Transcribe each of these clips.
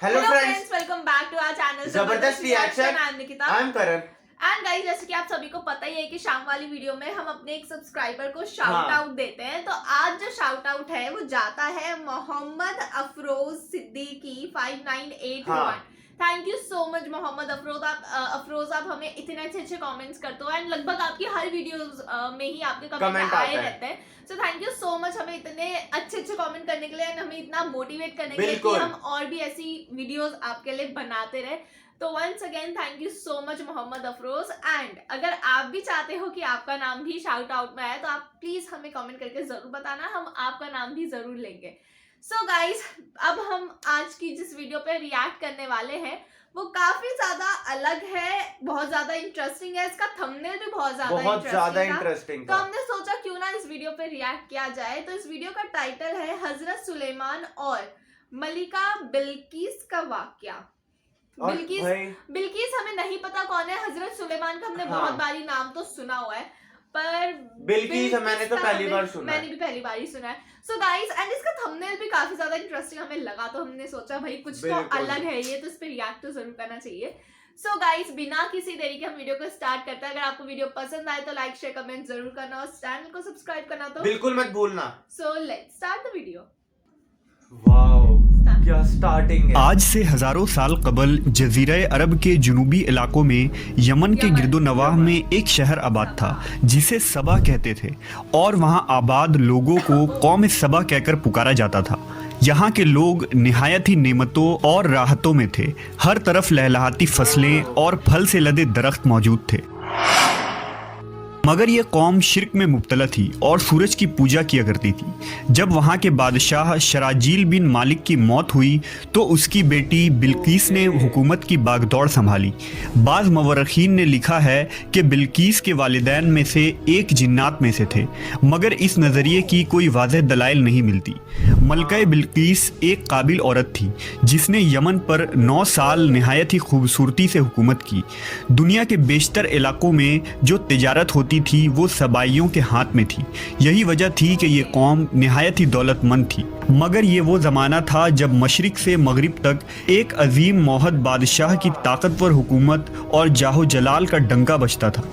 Hello friends, welcome back to our channel जबरदस्त reaction. I am Nikita. I am Karan. And guys, जैसे कि आप सभी को पता ही है कि शाम वाली वीडियो में हम अपने एक सब्सक्राइबर को शाउट आउट देते हैं। तो आज जो शाउट आउट है वो जाता है Mohammed Afroz Siddiqui 5981। Thank you so much Mohammed Afroz, आप हमें इतने अच्छे कमेंट्स करते हो एंड लगभग आपकी हर वीडियोस में ही आपके कमेंट आए रहते हैं। So thank you so much हमें इतने अच्छे कमेंट करने के लिए एंड हमें इतना मोटिवेट करने के लिए कि हम और भी ऐसी वीडियोस आपके लिए बनाते रहे। तो once again thank you so much Mohammed Afroz. And अगर आप भी चाहते हो कि आपका नाम भी शाउट आउट में आए तो आप प्लीज हमें कमेंट करके जरूर बताना, हम आपका नाम भी जरूर लेंगे। सो गाइज, अब हम आज की जिस वीडियो पे रिएक्ट करने वाले हैं वो काफी ज्यादा अलग है, बहुत ज्यादा इंटरेस्टिंग है। इसका थंबनेल भी बहुत ज्यादा इंटरेस्टिंग था। तो हमने सोचा क्यों ना इस वीडियो पे रिएक्ट किया जाए। तो इस वीडियो का टाइटल है हजरत सुलेमान और मलिका बिल्किस का वाकया। बिल्किस हमें नहीं पता कौन है। हजरत सुलेमान का हमने बहुत बारी नाम तो सुना हुआ है, पर बिल्किस मैंने तो पहली बार सुना। मैंने भी पहली बार ही सुना है। सो गाइस, एंड इसका थंबनेल भी काफी ज्यादा इंटरेस्टिंग हमें लगा, तो हमने सोचा भाई कुछ तो अलग है ये, तो इस पे रिएक्ट तो जरूर करना चाहिए। सो गाइस, बिना किसी देरी के हम वीडियो को स्टार्ट करते हैं। अगर आपको वीडियो पसंद आए तो लाइक शेयर कमेंट जरूर करना और चैनल को सब्सक्राइब करना तो बिल्कुल मत भूलना। So let's start the video. Wow, क्या स्टार्टिंग है। आज से हजारों साल कबल जजीरा अरब के जुनूबी इलाकों में यमन के गिरदो नवाह में एक शहर आबाद था जिसे सबा कहते थे, और वहाँ आबाद लोगों को कौम सबा कहकर पुकारा जाता था। यहाँ के लोग निहायत ही नेमतों और राहतों में थे। हर तरफ लहलहाती फसलें और फल से लदे दरख्त मौजूद थे, मगर यह कौम शिर्क में मुब्तला थी और सूरज की पूजा किया करती थी। जब वहाँ के बादशाह शराजील बिन मालिक की मौत हुई तो उसकी बेटी बिल्किस ने हुकूमत की बागदौड़ संभाली। बाज़ मवर्रखीन ने लिखा है कि बिल्किस के वालिदैन में से एक जिन्नात में से थे, मगर इस नज़रिए की कोई वाज़ेह दलाइल नहीं मिलती। मलका बिल्किस एक काबिल औरत थी जिसने यमन पर 9 साल निहायत ही खूबसूरती से हुकूमत की। दुनिया के बेशतर इलाकों में जो तिजारत होती थी वो सबाइयों के हाथ में थी। यही वजह थी कि ये कौम निहायत ही दौलतमंद थी। मगर ये वो ज़माना था जब मशरिक से मगरिब तक एक अजीम मौहद बादशाह की ताकतवर हुकूमत और जाहो जलाल का डंका बजता था,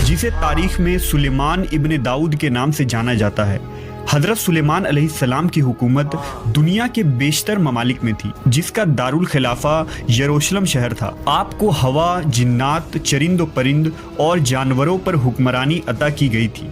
जिसे तारीख में सुलेमान इब्न दाऊद के नाम से जाना जाता है। हज़रत सुलेमान अलैहिस्सलाम की हुकूमत दुनिया के बेशतर ममालिक में थी, जिसका दारुल खिलाफा यरूशलेम शहर था। आपको हवा, जिन्नात, चरिंद परिंद और जानवरों पर हुक्मरानी अता की गई थी।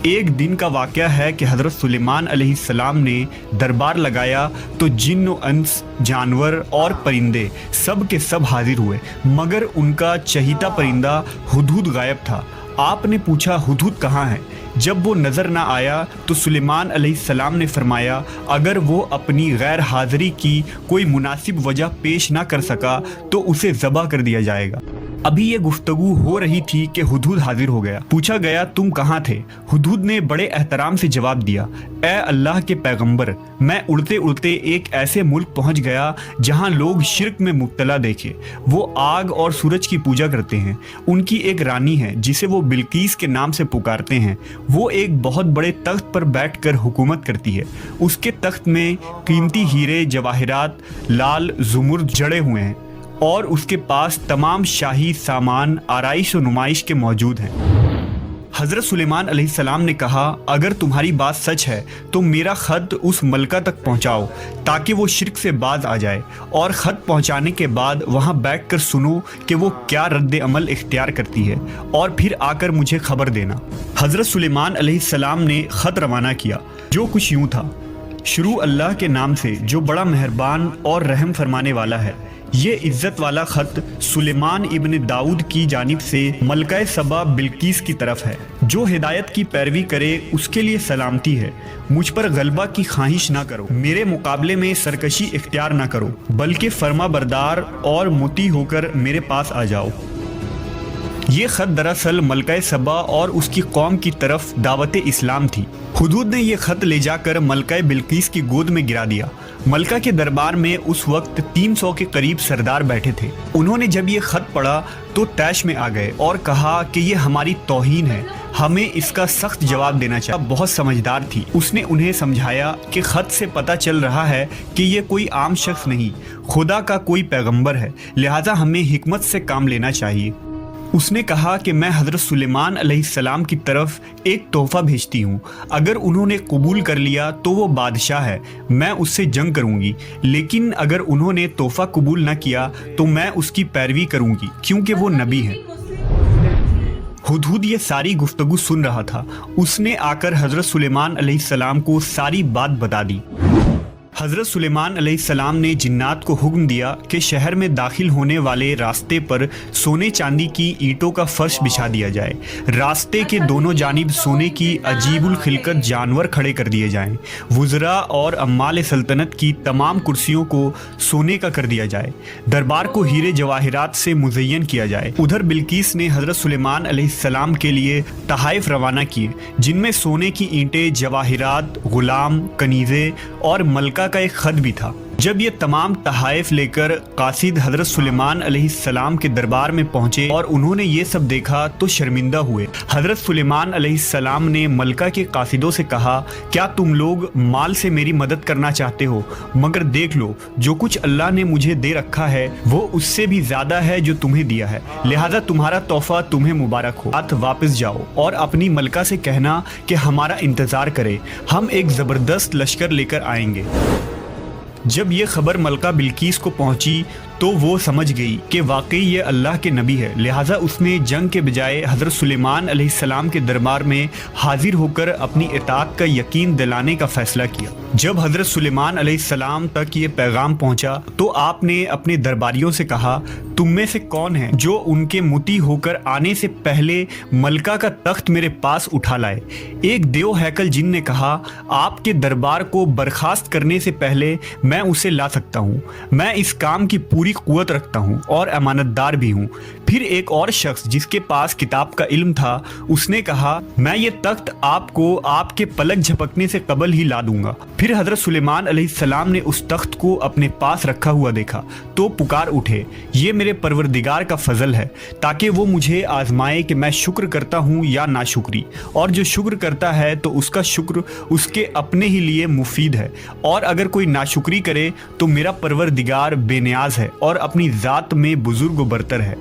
एक दिन का वाक़या है कि हज़रत सुलेमान अलैहिस्सलाम ने दरबार लगाया तो जिन्न व अंस, जानवर और परिंदे सब के सब हाजिर हुए, मगर उनका चहीता परिंदा हुदहुद गायब था। आपने पूछा हुदहुद कहाँ है? जब वो नज़र ना आया तो सुलेमान अलैहिस्सलाम ने फरमाया, अगर वो अपनी गैर हाज़िरी की कोई मुनासिब वजह पेश ना कर सका तो उसे ज़बह कर दिया जाएगा। अभी ये गुफ्तगू हो रही थी कि हुदहुद हाजिर हो गया। पूछा गया, तुम कहाँ थे? हुदहुद ने बड़े एहतराम से जवाब दिया, ए अल्लाह के पैगंबर, मैं उड़ते उड़ते एक ऐसे मुल्क पहुँच गया जहाँ लोग शिर्क में मुब्तला देखे। वो आग और सूरज की पूजा करते हैं। उनकी एक रानी है जिसे वो बिल्किस के नाम से पुकारते हैं। वो एक बहुत बड़े तख्त पर बैठकर हुकूमत करती है। उसके तख्त में कीमती हीरे जवाहिरात लाल ज़ुमुर्द जड़े हुए हैं और उसके पास तमाम शाही सामान आराइश और नुमाइश के मौजूद हैं। हज़रत सुलेमान अलैहिस्सलाम ने कहा, अगर तुम्हारी बात सच है तो मेरा ख़त उस मलका तक पहुंचाओ ताकि वो शिर्क से बाज आ जाए, और ख़त पहुंचाने के बाद वहां बैठकर सुनो कि वो क्या रद्द अमल इख्तियार करती है, और फिर आकर मुझे खबर देना। हज़रत सुलेमान अलैहिस्सलाम ने ख़त रवाना किया, जो कुछ यूँ था, शुरू अल्लाह के नाम से जो बड़ा मेहरबान और रहम फरमाने वाला है। ये इज़्ज़त वाला ख़त सुलेमान इब्न दाऊद की जानिब से मलका सबा बिल्किस की तरफ है। जो हिदायत की पैरवी करे उसके लिए सलामती है। मुझ पर गलबा की ख्वाहिश ना करो, मेरे मुकाबले में सरकशी इख्तियार ना करो, बल्कि फर्मा बरदार और मुती होकर मेरे पास आ जाओ। ये ख़त दरअसल मलका सबा और उसकी कौम की तरफ दावत इस्लाम थी। हुदहुद ने यह ख़त ले जाकर मलका बिल्किस की गोद में गिरा दिया। मलका के दरबार में उस वक्त 300 के करीब सरदार बैठे थे। उन्होंने जब ये ख़त पढ़ा तो तैश में आ गए और कहा कि ये हमारी तौहीन है। हमें इसका सख्त जवाब देना चाहिए। बहुत समझदार थी, उसने उन्हें समझाया कि खत से पता चल रहा है कि ये कोई आम शख्स नहीं, खुदा का कोई पैगंबर है, लिहाजा हमें हिकमत से काम लेना चाहिए। उसने कहा कि मैं हज़रत सुलेमान अलैहिस्सलाम की तरफ एक तोहफ़ा भेजती हूँ, अगर उन्होंने कबूल कर लिया तो वो बादशाह है, मैं उससे जंग करूँगी, लेकिन अगर उन्होंने तोहफ़ा कबूल न किया तो मैं उसकी पैरवी करूँगी क्योंकि वो नबी है। हुदहुद ये सारी गुफ्तगू सुन रहा था। उसने आकर हज़रत सुलेमान अलैहिस्सलाम को सारी बात बता दी। हज़रत सुलेमान अलैहिस्सलाम ने जिन्नात को हुक्म दिया कि शहर में दाखिल होने वाले रास्ते पर सोने चांदी की ईंटों का फर्श बिछा दिया जाए। रास्ते के दोनों जानिब सोने की अजीबुल खिलकत जानवर खड़े कर दिए जाएं। वुज़रा और अम्माल सल्तनत की तमाम कुर्सियों को सोने का कर दिया जाए। दरबार को हीरे जवाहिरात से मुज़य्यन किया जाए। उधर बिल्कीस ने हज़रत सुलेमान अलैहिस्सलाम के लिए तहाइफ रवाना किए, जिनमें सोने की ईंटें, जवाहिरात, गुलाम, कनीज़े और मलका का एक खत भी था। जब ये तमाम तहाइफ लेकर कासिद हज़रत सुलेमान अलैहिस्सलाम के दरबार में पहुंचे और उन्होंने ये सब देखा तो शर्मिंदा हुए। हज़रत सुलेमान अलैहिस्सलाम ने मलका के कासिदों से कहा, क्या तुम लोग माल से मेरी मदद करना चाहते हो? मगर देख लो, जो कुछ अल्लाह ने मुझे दे रखा है वो उससे भी ज़्यादा है जो तुम्हें दिया है, लिहाजा तुम्हारा तोहफ़ा तुम्हें मुबारक हो। आप वापस जाओ और अपनी मलका से कहना कि हमारा इंतज़ार करे, हम एक ज़बरदस्त लश्कर लेकर आएंगे। जब ये खबर मलका बिल्कीस को पहुंची तो वो समझ गई कि वाकई ये अल्लाह के नबी है, लिहाजा उसने जंग के बजाय हज़रत सुलेमान अलैहिस्सलाम के दरबार में हाजिर होकर अपनी इताअत का यकीन दिलाने का फ़ैसला किया। जब हज़रत सुलेमान अलैहिस्सलाम तक ये पैगाम पहुंचा तो आपने अपने दरबारियों से कहा, तुम में से कौन है जो उनके मुती होकर आने से पहले मलका का तख्त मेरे पास उठा लाए? एक देव हैकल जिन ने कहा, आपके दरबार को बर्खास्त करने से पहले मैं उसे ला सकता हूँ, मैं इस काम की पूरी कुव्वत रखता हूँ और अमानतदार भी हूँ। फिर एक और शख्स जिसके पास किताब का इल्म था, उसने कहा, मैं ये तख्त आपको आपके पलक झपकने से कबल ही ला दूंगा। फिर हज़रत सुलेमान अलैहिस्सलाम ने उस तख्त को अपने पास रखा हुआ देखा तो पुकार उठे, ये मेरे परवरदिगार का फजल है ताकि वो मुझे आजमाए कि मैं शुक्र करता हूँ या नाशुक्री, और जो शुक्र करता है तो उसका शुक्र उसके अपने ही लिए मुफीद है, और अगर कोई नाशुक्री करे तो मेरा परवरदिगार बेनियाज है और अपनी ज़ात में बुजुर्ग व बरतर है।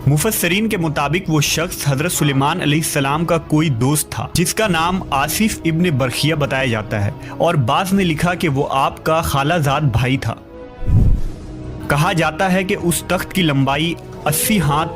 मुफस्सरीन के मुताबिक वो शख्स हज़रत सुलेमान अलैहिस्सलाम का कोई दोस्त था जिसका नाम आसिफ इब्न बरखिया बताया जाता है, और बाज़ ने लिखा कि वो आपका खालाजाद भाई था। कहा जाता है कि उस तख्त की लंबाई 80 हाथ,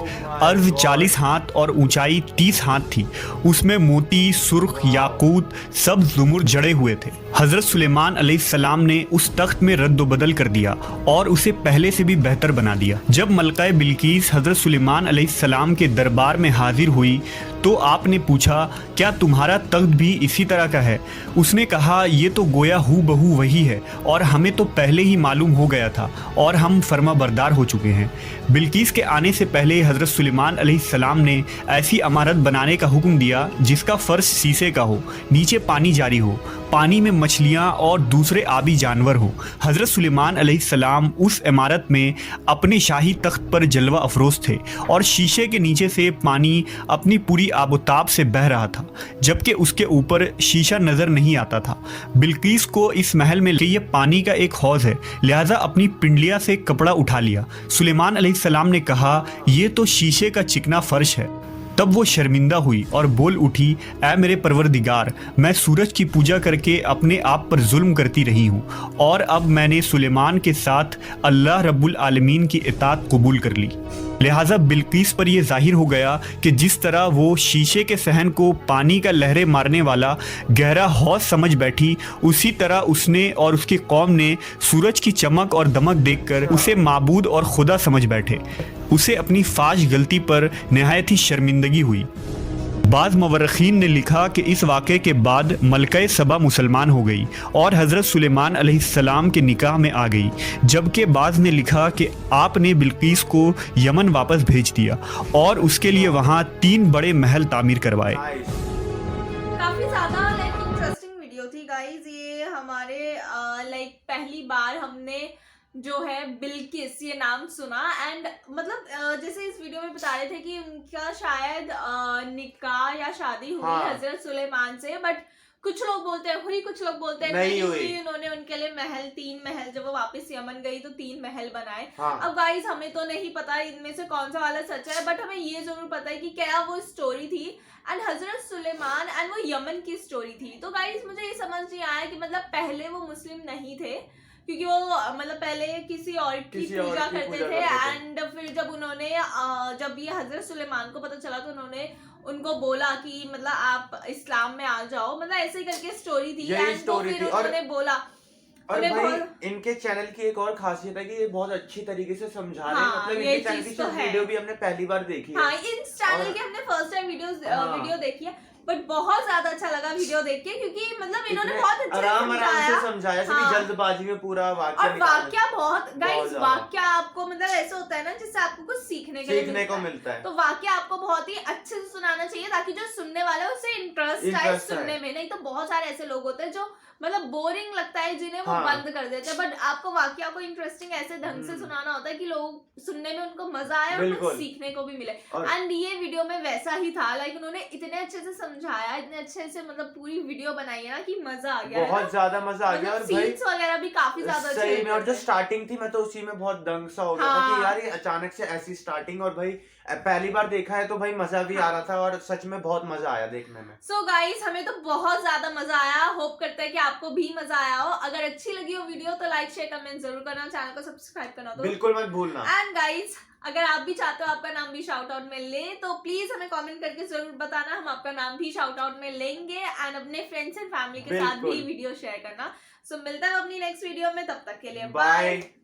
अर्ज 40 हाथ और ऊंचाई 30 हाथ थी। उसमें मोती, सुर्ख, याकूत, सब ज़ुमुर जड़े हुए थे। हज़रत सुलेमान अलैहिस्सलाम ने उस तख्त में रद्द बदल कर दिया और उसे पहले से भी बेहतर बना दिया। जब मलकाए बिल्कीस हज़रत सुलेमान अलैहिस्सलाम के दरबार में हाजिर हुई तो आपने पूछा, क्या तुम्हारा तख्त भी इसी तरह का है? उसने कहा, ये तो गोया हू बहू वही है और हमें तो पहले ही मालूम हो गया था और हम फर्मा बरदार हो चुके हैं। बिल्कीस के आने से पहले हज़रत सुलेमान अलैहिस्सलाम ने ऐसी इमारत बनाने का हुक्म दिया जिसका फर्श शीशे का हो, नीचे पानी जारी हो, पानी में मछलियाँ और दूसरे आबी जानवर हो। हज़रत सुलेमान अलैहिस्सलाम उस इमारत में अपने शाही तख्त पर जलवा अफरोज़ थे और शीशे के नीचे से पानी अपनी पूरी आबोताब से बह रहा था, जबकि उसके ऊपर शीशा नज़र नहीं आता था। बिल्कीस को इस महल में ये पानी का एक हौज़ है, लिहाजा अपनी पिंडलिया से कपड़ा उठा लिया। सुलेमान अलैहिस्सलाम ने कहा, ये तो शीशे का चिकना फर्श है। तब वो शर्मिंदा हुई और बोल उठी, ऐ मेरे परवरदिगार, मैं सूरज की पूजा करके अपने आप पर जुल्म करती रही हूँ और अब मैंने सुलेमान के साथ अल्लाह रब्बुल आलमीन की इताअत कबूल कर ली। लिहाजा बिल्कीस पर यह जाहिर हो गया कि जिस तरह वो शीशे के सहन को पानी का लहरें मारने वाला गहरा हौज समझ बैठी, उसी तरह उसने और उसकी कौम ने सूरज की चमक और दमक देखकर उसे माबूद और खुदा समझ बैठे। उसे अपनी फाश गलती पर नहायत ही शर्मिंदगी हुई। बाज़ मवर्रखीन ने लिखा कि इस वाक़े के बाद मलका सबा मुसलमान हो गई और हज़रत सुलेमान अलैहिस्सलाम के निकाह में आ गई, जबकि बाज़ ने लिखा कि आपने बिल्कीस को यमन वापस भेज दिया और उसके लिए वहाँ 3 बड़े महल तामीर करवाए। काफी ज्यादा इंटरेस्टिंग वीडियो थी गाइज। ये हमारे पहली बार हमने जो है बिल्किस, ये नाम सुना एंड मतलब जैसे इस वीडियो में बता रहे थे कि उनका शायद निकाह या शादी हुई हाँ। हजरत सुलेमान से, बट कुछ लोग बोलते हैं हुई, कुछ लोग बोलते हैं नहीं नहीं हुई। हुई। उन्होंने उनके लिए महल, 3 महल, जब वो वापस यमन गई तो 3 महल बनाए। हाँ। अब गाइस हमें तो नहीं पता इनमें से कौन सा वाला सच है, बट हमें ये जरूर पता है कि क्या वो स्टोरी थी एंड हजरत सुलेमान एंड वो यमन की स्टोरी थी। तो गाइस मुझे ये समझ नहीं आया कि मतलब पहले वो मुस्लिम नहीं थे, क्योंकि वो मतलब पहले किसी और की पूजा करते थे एंड फिर जब उन्होंने जब ये हजरत सुलेमान को पता चला तो उन्होंने उनको बोला कि मतलब आप इस्लाम में आ जाओ, मतलब ऐसे ही करके स्टोरी थी यही एंड तो स्टोरी फिर थी। और उन्होंने बोला और उन्हें भाई बोल- इनके चैनल की एक और खासियत है कि ये बहुत अच्छी तरीके से समझा रहे हैं। हाँ, मतलब ये इनके चैनल चीज की तो है। वीडियो भी हमने पहली बार देखी हाँ, है। इस चैनल और- के हमने फर्स्ट टाइम हाँ। वीडियो देखी है, बट बहुत ज्यादा अच्छा लगा वीडियो देख के, क्योंकि मतलब इन्होंने इतने बहुत अच्छे से आराम से समझाया। समझाया, हाँ। सभी जल्दबाजी में पूरा वाक्य और वाक्य बहुत गाइस, ज्यादा। वाक्य आपको मतलब ऐसे होता है ना जिससे आपको कुछ सीखने के लिए सीखने को मिलता है। मिलता है। तो वाक्य आपको बहुत ही अच्छे से सुनाना चाहिए ताकि जो सुनने वाला है उससे इंटरेस्ट आए Interest सुनने आए। में। नहीं तो बहुत सारे ऐसे लोग होते हैं जो मतलब बोरिंग लगता है जिन्हें वो हाँ। बंद कर देते हैं, बट आपको वाक्य को इंटरेस्टिंग ऐसे ढंग से सुनाना होता है कि लोग सुनने में उनको मजा आए और कुछ बिल्कुल। सीखने को भी मिले। और- एंड ये वीडियो में वैसा ही था, लाइक उन्होंने इतने अच्छे से समझाया, इतने अच्छे से मतलब पूरी वीडियो बनाई है ना कि मजा आ गया है ना। बहुत ज्यादा मजा आ गया। और भाई सीन्स वगैरह भी काफी ज्यादा अच्छे सही में, और जो लगे थे। स्टार्टिंग थी मैं तो उसी में बहुत दंग सा हो गया था हाँ। कि यार ये अचानक से ऐसी स्टार्टिंग, और भाई पहली बार देखा है तो भाई मजा भी आ रहा था और सच में बहुत मजा आया देखने में। सो गाइस हमें तो बहुत ज्यादा मजा आया, होप करते हैं कि आपको भी मजा आया हो। अगर अच्छी लगी हो वीडियो तो लाइक शेयर कमेंट जरूर करना, चैनल को सब्सक्राइब करना तो बिल्कुल मत भूलना। एंड गाइस अगर आप भी चाहते हो आपका नाम भी शाउट आउट में ले तो प्लीज हमें कमेंट करके जरूर बताना, हम आपका नाम भी शाउट आउट में लेंगे एंड अपने फ्रेंड्स एंड फैमिली के साथ बिल्कुल। भी वीडियो शेयर करना। सो मिलता है अपनी नेक्स्ट वीडियो में, तब तक के लिए बाय।